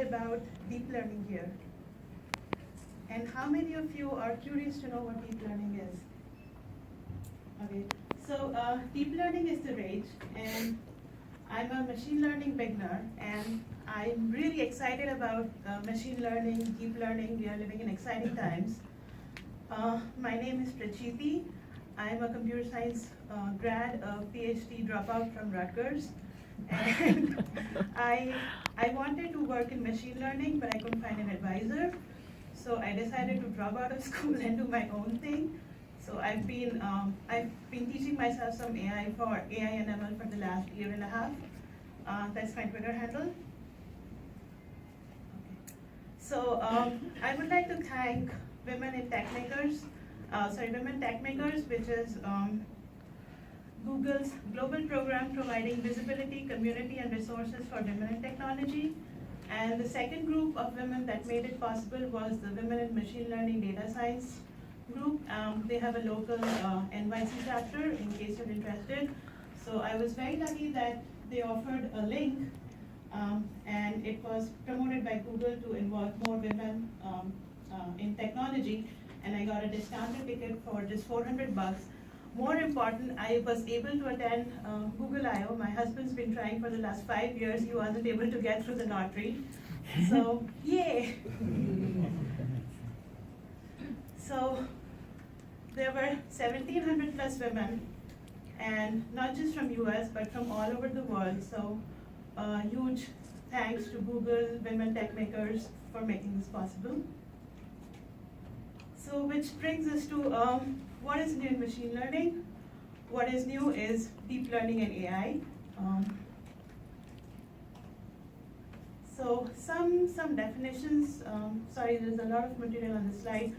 about deep learning here? And how many of you are curious to know what deep learning is? Okay, so deep learning is the rage, and I'm a machine learning beginner, and I'm really excited about machine learning, deep learning. We are living in exciting times. My name is Pracheeti. I'm a computer science grad, a PhD dropout from Rutgers. And I wanted to work in machine learning, but I couldn't find an advisor. So I decided to drop out of school and do my own thing. So I've been teaching myself some AI and ML for the last year and a half. That's my Twitter handle. Okay. So I would like to thank Women Tech Makers, which is Google's global program providing visibility, community, and resources for women in technology. And the second group of women that made it possible was the Women in Machine Learning Data Science group. They have a local NYC chapter in case you're interested. So I was very lucky that they offered a link, and it was promoted by Google to involve more women in technology, and I got a discounted ticket for just $400. More important, I was able to attend Google I/O. My husband's been trying for the last 5 years. He wasn't able to get through the lottery. So, yay! So, there were 1,700 plus women, and not just from US, but from all over the world. So, huge thanks to Google, Women Tech Makers for making this possible. So, which brings us to what is new in machine learning? What is new is deep learning and AI. So some definitions. Sorry, there's a lot of material on the slide.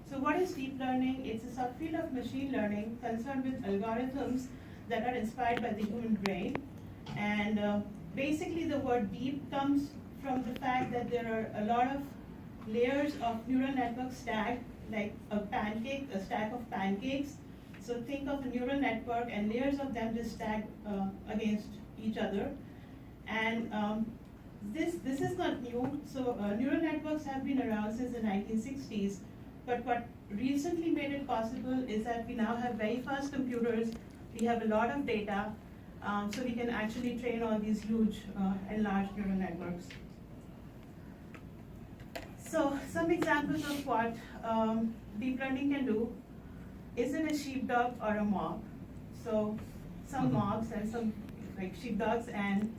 So what is deep learning? It's a subfield of machine learning concerned with algorithms that are inspired by the human brain. And basically the word deep comes from the fact that there are a lot of layers of neural network stacked like a stack of pancakes. So think of a neural network and layers of them just stacked against each other. And this is not new. So neural networks have been around since the 1960s. But what recently made it possible is that we now have very fast computers. We have a lot of data, so we can actually train all these huge and large neural networks. So some examples of what deep learning can do. Is it a sheepdog or a mob? So some mobs and some like sheepdogs, and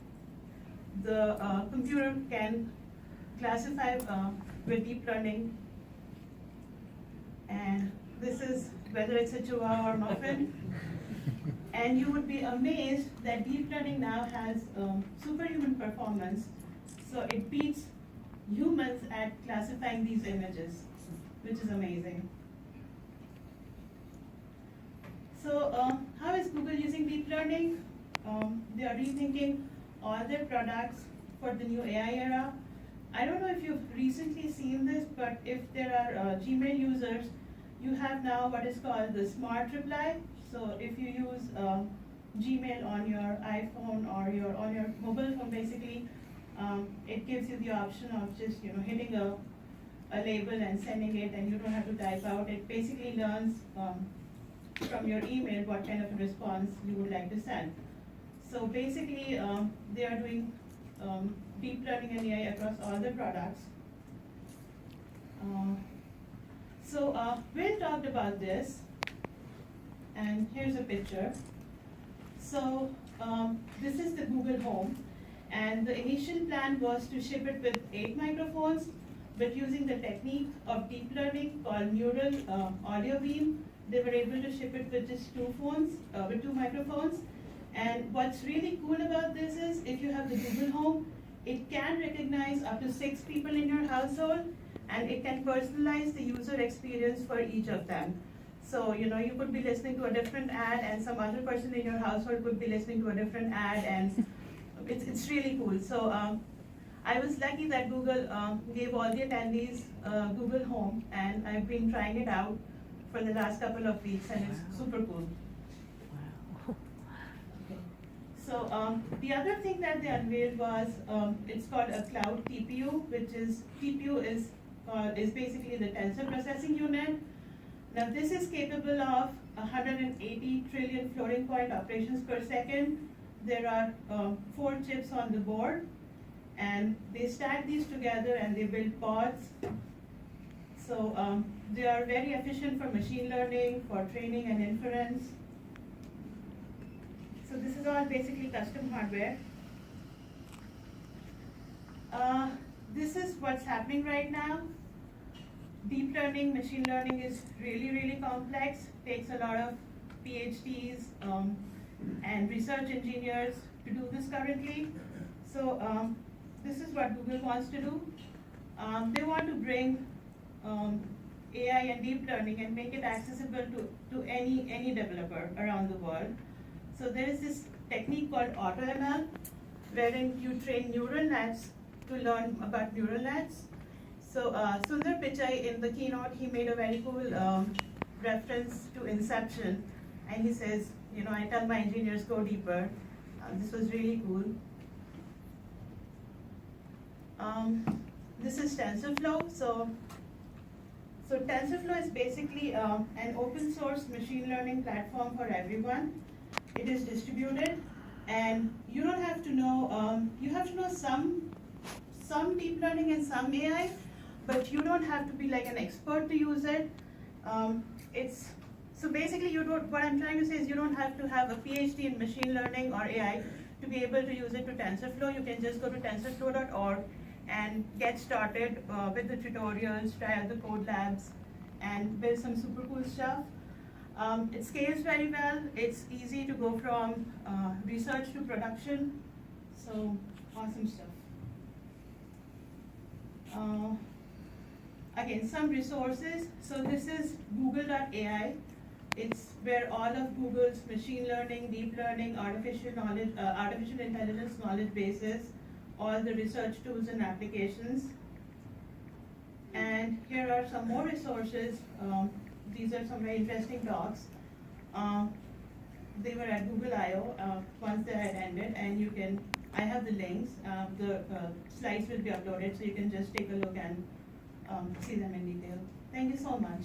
the computer can classify with deep learning. And this is whether it's a chihuahua or muffin. And you would be amazed that deep learning now has superhuman performance. So it beats humans at classifying these images, which is amazing. So how is Google using deep learning? They are rethinking all their products for the new AI era. I don't know if you've recently seen this, but if there are Gmail users, you have now what is called the smart reply. So if you use Gmail on your iPhone or on your mobile phone, basically, it gives you the option of just hitting a label and sending it, and you don't have to type out. It basically learns from your email what kind of a response you would like to send. So basically, they are doing deep learning and AI across all the products. So Will talked about this, and here's a picture. So this is the Google Home, and the initial plan was to ship it with 8 microphones, but using the technique of deep learning called neural audio beam, they were able to ship it with just 2 phones, with 2 microphones. And what's really cool about this is if you have the Google Home, it can recognize up to 6 people in your household, and it can personalize the user experience for each of them. So, you could be listening to a different ad, and some other person in your household could be listening to a different ad, and it's really cool. So I was lucky that Google gave all the attendees Google Home, and I've been trying it out for the last couple of weeks, and it's super cool. Okay. So the other thing that they unveiled was it's called a cloud TPU, which is is basically the tensor processing unit. Now this is capable of 180 trillion floating point operations per second. There are 4 chips on the board, and they stack these together and they build pods. So they are very efficient for machine learning, for training and inference. So this is all basically custom hardware. This is what's happening right now. Deep learning, machine learning is really, really complex. Takes a lot of PhDs and research engineers to do this currently. So this is what Google wants to do. They want to bring AI and deep learning and make it accessible to any developer around the world. So there is this technique called AutoML, wherein you train neural nets to learn about neural nets. So Sundar Pichai in the keynote, he made a very cool reference to Inception, and he says, you know, I tell my engineers go deeper. This was really cool. This is TensorFlow. So TensorFlow is basically an open source machine learning platform for everyone. It is distributed, and you don't have to know, you have to know some deep learning and some AI, but you don't have to be like an expert to use it. So basically what I'm trying to say is you don't have to have a PhD in machine learning or AI to be able to use it to TensorFlow. You can just go to tensorflow.org and get started with the tutorials, try out the code labs, and build some super cool stuff. It scales very well. It's easy to go from research to production. So awesome stuff. Again, some resources. So this is google.ai. It's where all of Google's machine learning, deep learning, artificial intelligence knowledge bases, all the research tools and applications. And here are some more resources. These are some very interesting talks. They were at Google I/O once they had ended, and I have the links. The slides will be uploaded, so you can just take a look and see them in detail. Thank you so much.